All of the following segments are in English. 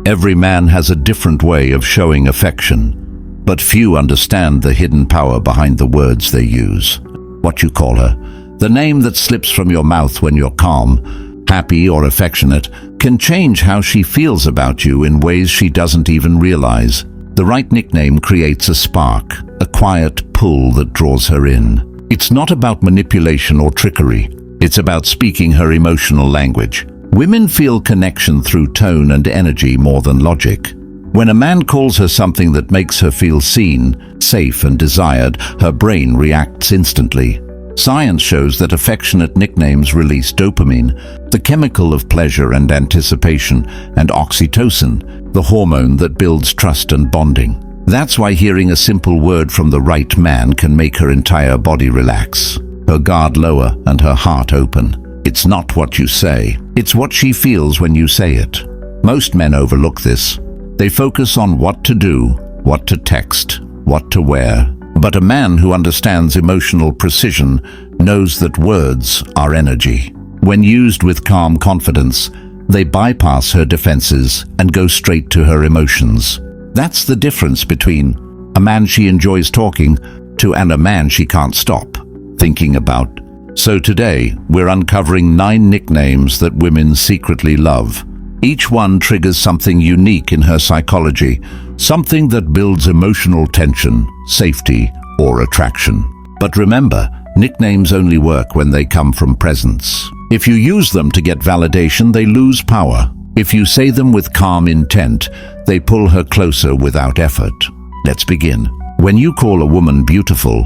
Every man has a different way of showing affection, but few understand the hidden power behind the words they use. What you call her, the name that slips from your mouth when you're calm, happy or affectionate, can change how she feels about you in ways she doesn't even realize. The right nickname creates a spark, a quiet pull that draws her in. It's not about manipulation or trickery. It's about speaking her emotional language. Women feel connection through tone and energy more than logic. When a man calls her something that makes her feel seen, safe and desired, her brain reacts instantly. Science shows that affectionate nicknames release dopamine, the chemical of pleasure and anticipation, and oxytocin, the hormone that builds trust and bonding. That's why hearing a simple word from the right man can make her entire body relax, her guard lower and her heart open. It's not what you say, it's what she feels when you say it. Most men overlook this. They focus on what to do, what to text, what to wear. But a man who understands emotional precision knows that words are energy. When used with calm confidence, they bypass her defenses and go straight to her emotions. That's the difference between a man she enjoys talking to and a man she can't stop thinking about. So today, we're uncovering 9 nicknames that women secretly love. Each one triggers something unique in her psychology, something that builds emotional tension, safety, or attraction. But remember, nicknames only work when they come from presence. If you use them to get validation, they lose power. If you say them with calm intent, they pull her closer without effort. Let's begin. When you call a woman beautiful,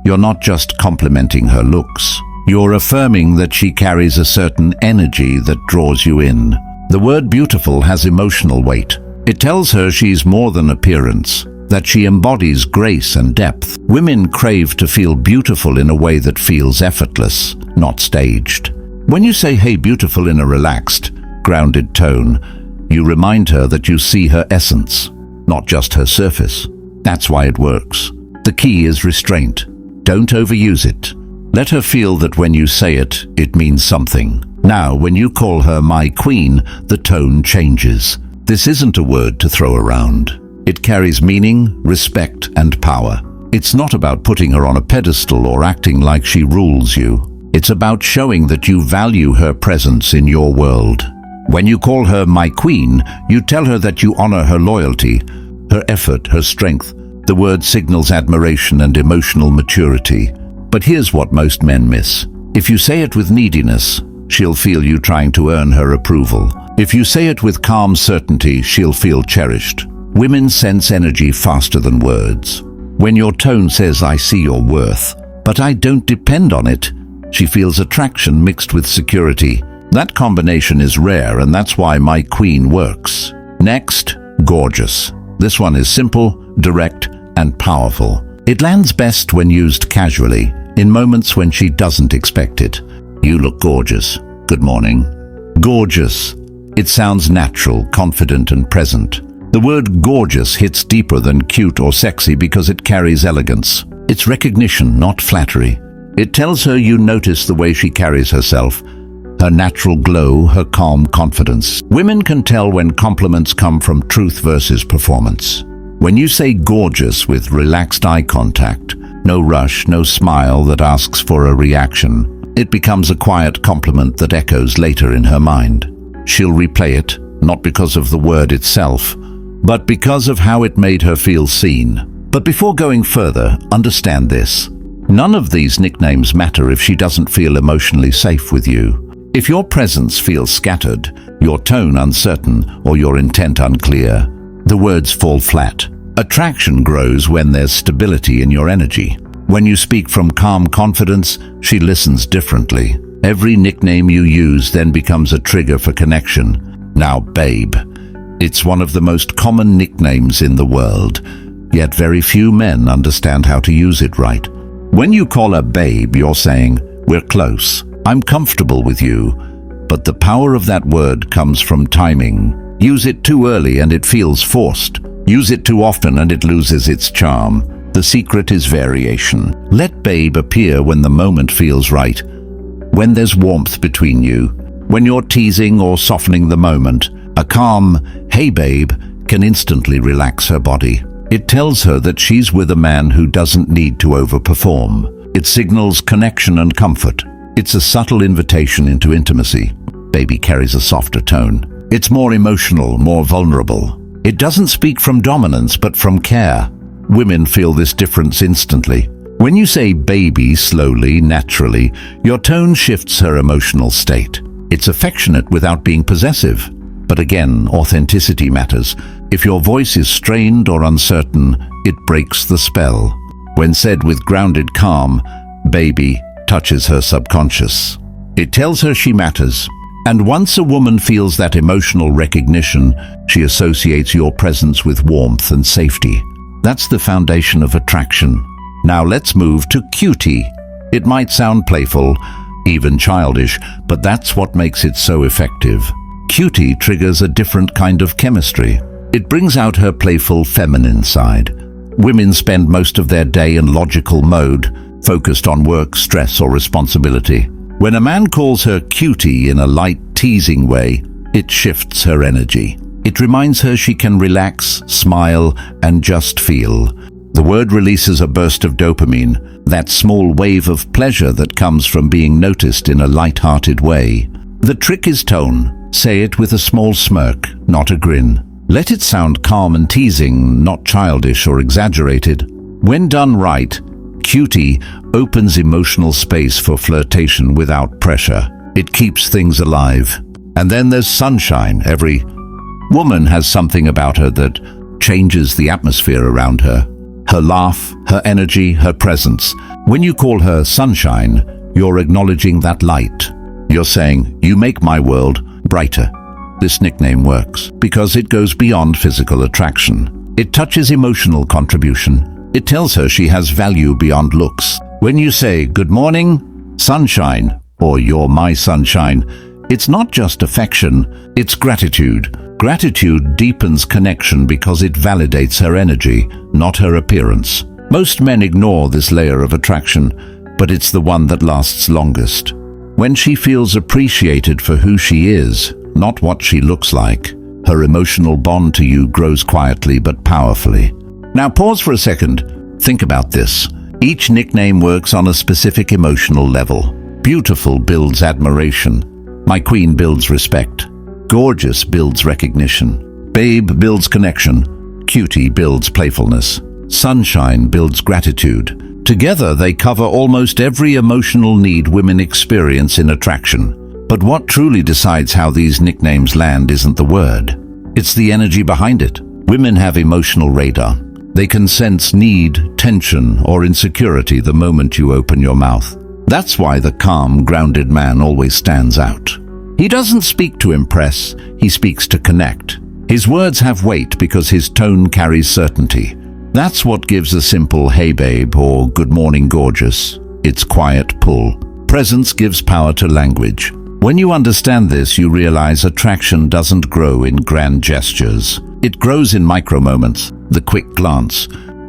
you're not just complimenting her looks. You're affirming that she carries a certain energy that draws you in. The word beautiful has emotional weight. It tells her she's more than appearance, that she embodies grace and depth. Women crave to feel beautiful in a way that feels effortless, not staged. When you say "Hey beautiful" in a relaxed, grounded tone, you remind her that you see her essence, not just her surface. That's why it works. The key is restraint. Don't overuse it. Let her feel that when you say it, it means something. Now, when you call her "my queen," the tone changes. This isn't a word to throw around. It carries meaning, respect, and power. It's not about putting her on a pedestal or acting like she rules you. It's about showing that you value her presence in your world. When you call her "my queen," you tell her that you honor her loyalty, her effort, her strength. The word signals admiration and emotional maturity. But here's what most men miss. If you say it with neediness, she'll feel you trying to earn her approval. If you say it with calm certainty, she'll feel cherished. Women sense energy faster than words. When your tone says "I see your worth, but I don't depend on it," she feels attraction mixed with security. That combination is rare, and that's why "my queen" works. Next, gorgeous. This one is simple, direct, and powerful. It lands best when used casually, in moments when she doesn't expect it. "You look gorgeous. Good morning." Gorgeous. It sounds natural, confident, and present. The word gorgeous hits deeper than cute or sexy because it carries elegance. It's recognition, not flattery. It tells her you notice the way she carries herself, her natural glow, her calm confidence. Women can tell when compliments come from truth versus performance. When you say "gorgeous" with relaxed eye contact, no rush, no smile that asks for a reaction, it becomes a quiet compliment that echoes later in her mind. She'll replay it, not because of the word itself, but because of how it made her feel seen. But before going further, understand this. None of these nicknames matter if she doesn't feel emotionally safe with you. If your presence feels scattered, your tone uncertain, or your intent unclear, the words fall flat. Attraction grows when there's stability in your energy. When you speak from calm confidence, she listens differently. Every nickname you use then becomes a trigger for connection. Now, babe. It's one of the most common nicknames in the world, yet very few men understand how to use it right. When you call her babe, you're saying, "We're close. I'm comfortable with you." But the power of that word comes from timing. Use it too early and it feels forced. Use it too often and it loses its charm. The secret is variation. Let babe appear when the moment feels right, when there's warmth between you, when you're teasing or softening the moment. A calm, "Hey babe" can instantly relax her body. It tells her that she's with a man who doesn't need to overperform. It signals connection and comfort. It's a subtle invitation into intimacy. Baby carries a softer tone. It's more emotional, more vulnerable. It doesn't speak from dominance, but from care. Women feel this difference instantly. When you say baby slowly, naturally, your tone shifts her emotional state. It's affectionate without being possessive. But again, authenticity matters. If your voice is strained or uncertain, it breaks the spell. When said with grounded calm, baby touches her subconscious. It tells her she matters. And once a woman feels that emotional recognition, she associates your presence with warmth and safety. That's the foundation of attraction. Now let's move to cutie. It might sound playful, even childish, but that's what makes it so effective. Cutie triggers a different kind of chemistry. It brings out her playful feminine side. Women spend most of their day in logical mode, focused on work, stress, or responsibility. When a man calls her cutie in a light, teasing way, it shifts her energy. It reminds her she can relax, smile, and just feel. The word releases a burst of dopamine, that small wave of pleasure that comes from being noticed in a light-hearted way. The trick is tone. Say it with a small smirk, not a grin. Let it sound calm and teasing, not childish or exaggerated. When done right, cutie opens emotional space for flirtation without pressure. It keeps things alive. And then there's sunshine. Every woman has something about her that changes the atmosphere around her. Her laugh, her energy, her presence. When you call her sunshine, you're acknowledging that light. You're saying, "You make my world brighter." This nickname works because it goes beyond physical attraction. It touches emotional contribution. It tells her she has value beyond looks. When you say, "Good morning, sunshine," or "You're my sunshine," it's not just affection, it's gratitude. Gratitude deepens connection because it validates her energy, not her appearance. Most men ignore this layer of attraction, but it's the one that lasts longest. When she feels appreciated for who she is, not what she looks like, her emotional bond to you grows quietly but powerfully. Now pause for a second. Think about this. Each nickname works on a specific emotional level. Beautiful builds admiration. My queen builds respect. Gorgeous builds recognition. Babe builds connection. Cutie builds playfulness. Sunshine builds gratitude. Together they cover almost every emotional need women experience in attraction. But what truly decides how these nicknames land isn't the word. It's the energy behind it. Women have emotional radar. They can sense need, tension, or insecurity the moment you open your mouth. That's why the calm, grounded man always stands out. He doesn't speak to impress, he speaks to connect. His words have weight because his tone carries certainty. That's what gives a simple "Hey babe" or "Good morning gorgeous" its quiet pull. Presence gives power to language. When you understand this, you realize attraction doesn't grow in grand gestures. It grows in micro moments, the quick glance,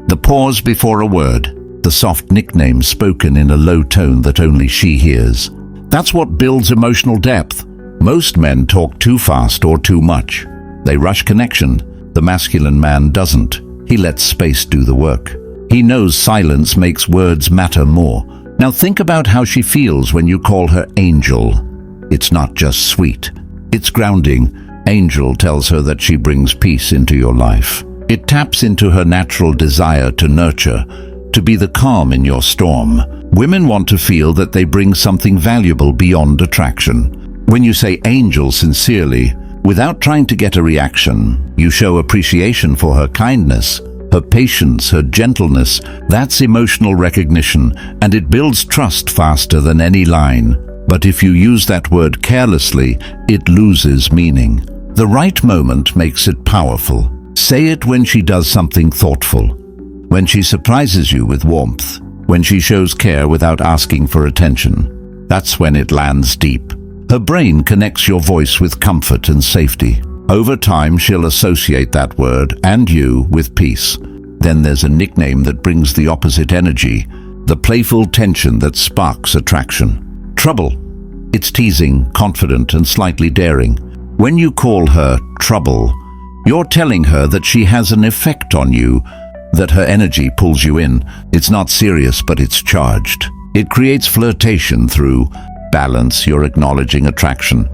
the pause before a word, the soft nickname spoken in a low tone that only she hears. That's what builds emotional depth. Most men talk too fast or too much. They rush connection. The masculine man doesn't. He lets space do the work. He knows silence makes words matter more. Now think about how she feels when you call her angel. It's not just sweet. It's grounding. Angel tells her that she brings peace into your life. It taps into her natural desire to nurture, to be the calm in your storm. Women want to feel that they bring something valuable beyond attraction. When you say angel sincerely, without trying to get a reaction, you show appreciation for her kindness, her patience, her gentleness. That's emotional recognition, and it builds trust faster than any line. But if you use that word carelessly, it loses meaning. The right moment makes it powerful. Say it when she does something thoughtful, when she surprises you with warmth, when she shows care without asking for attention. That's when it lands deep. Her brain connects your voice with comfort and safety. Over time, she'll associate that word and you with peace. Then there's a nickname that brings the opposite energy, the playful tension that sparks attraction. Trouble. It's teasing, confident, and slightly daring. When you call her trouble, You're telling her that she has an effect on you, that her energy pulls you in. It's not serious, but it's charged. It creates flirtation through balance. You're acknowledging attraction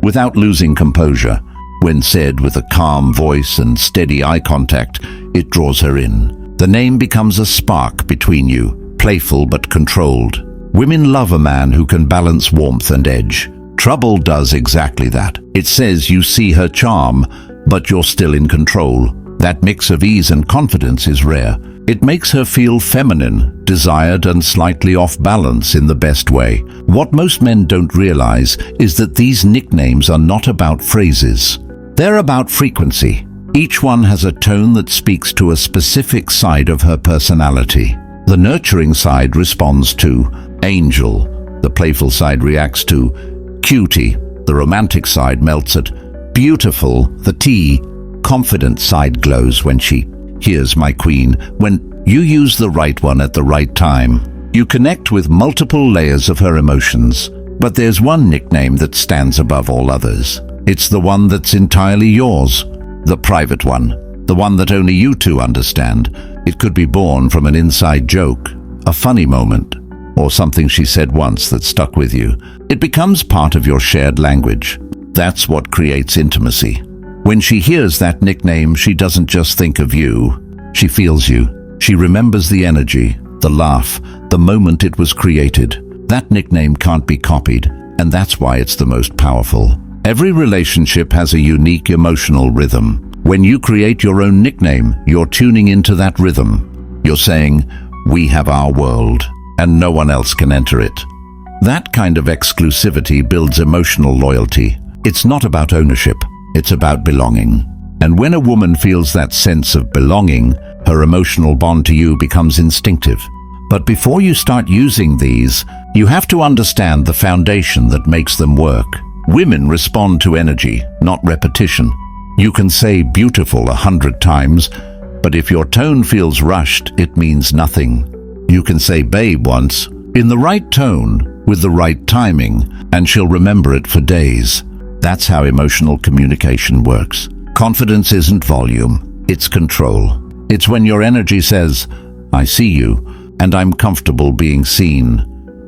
without losing composure. When said with a calm voice and steady eye contact, it draws her in. The name becomes a spark between you, playful but controlled. Women love a man who can balance warmth and edge. Trouble does exactly that. It says you see her charm, but you're still in control. That mix of ease and confidence is rare. It makes her feel feminine, desired, and slightly off balance in the best way. What most men don't realize is that these nicknames are not about phrases. They're about frequency. Each one has a tone that speaks to a specific side of her personality. The nurturing side responds to angel. The playful side reacts to cutie. The romantic side melts at beautiful. The confident side glows when she hears my queen. When you use the right one at the right time, you connect with multiple layers of her emotions. But there's one nickname that stands above all others. It's the one that's entirely yours, the private one, the one that only you two understand. It could be born from an inside joke, a funny moment, or something she said once that stuck with you. It becomes part of your shared language. That's what creates intimacy. When she hears that nickname, she doesn't just think of you. She feels you. She remembers the energy, the laugh, the moment it was created. That nickname can't be copied, and that's why it's the most powerful. Every relationship has a unique emotional rhythm. When you create your own nickname, you're tuning into that rhythm. You're saying, we have our world, and no one else can enter it. That kind of exclusivity builds emotional loyalty. It's not about ownership, it's about belonging. And when a woman feels that sense of belonging, her emotional bond to you becomes instinctive. But before you start using these, you have to understand the foundation that makes them work. Women respond to energy, not repetition. You can say beautiful 100 times, but if your tone feels rushed, it means nothing. You can say babe once, in the right tone, with the right timing, and she'll remember it for days. That's how emotional communication works. Confidence isn't volume, it's control. It's when your energy says, I see you, and I'm comfortable being seen.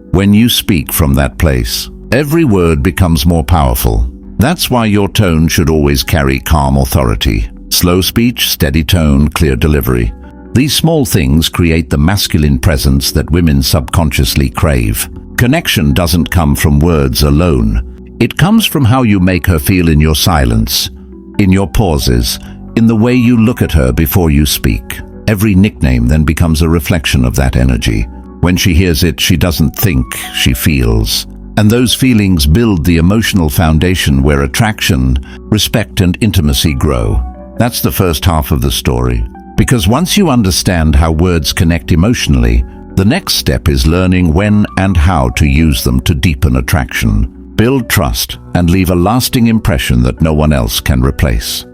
When you speak from that place, every word becomes more powerful. That's why your tone should always carry calm authority. Slow speech, steady tone, clear delivery. These small things create the masculine presence that women subconsciously crave. Connection doesn't come from words alone. It comes from how you make her feel in your silence, in your pauses, in the way you look at her before you speak. Every nickname then becomes a reflection of that energy. When she hears it, she doesn't think, she feels. And those feelings build the emotional foundation where attraction, respect, and intimacy grow. That's the first half of the story. Because once you understand how words connect emotionally, the next step is learning when and how to use them to deepen attraction, build trust, and leave a lasting impression that no one else can replace.